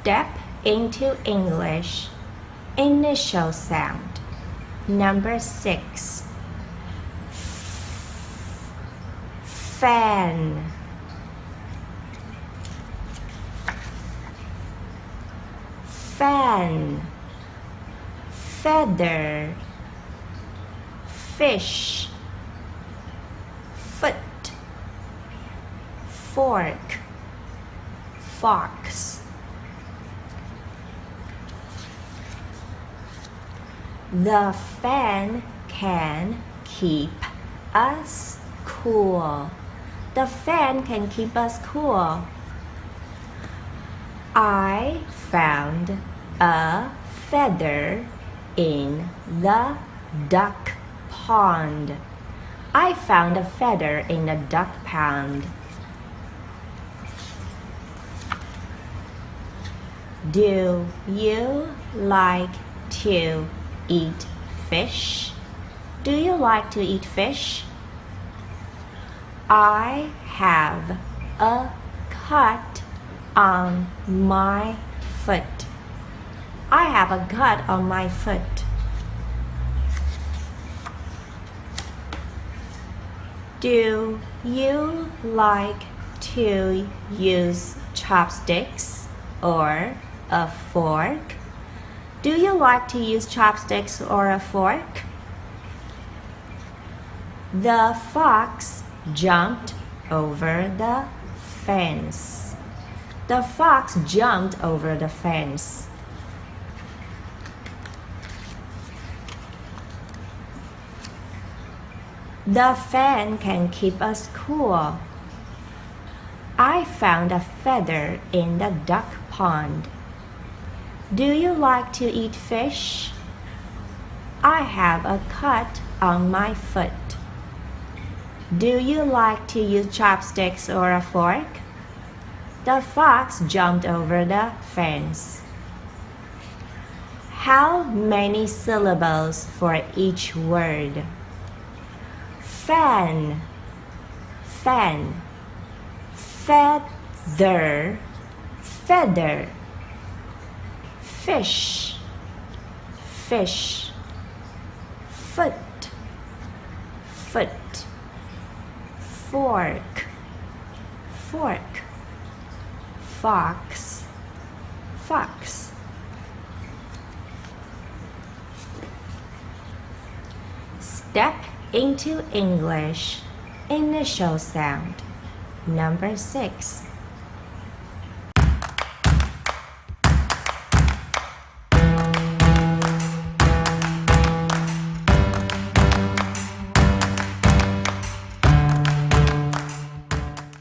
Step into English. Initial sound. Number 6. Fan. Fan. Feather. Fish. Foot. Fork. Fox. The fan can keep us cool. The fan can keep us cool. I found a feather in the duck pond. I found a feather in the duck pond. Do you like to eat fish? Do you like to eat fish? I have a cut on my foot. I have a cut on my foot. Do you like to use chopsticks or a fork? Do you like to use chopsticks or a fork? The fox jumped over the fence. The fox jumped over the fence. The fan can keep us cool. I found a feather in the duck pond. Do you like to eat fish? I have a cut on my foot. Do you like to use chopsticks or a fork? The fox jumped over the fence. How many syllables for each word? Fan, fan, feather, feather, fish, fish, foot, foot, fork, fork, fox, fox. Step into English. Initial sound. Number 6.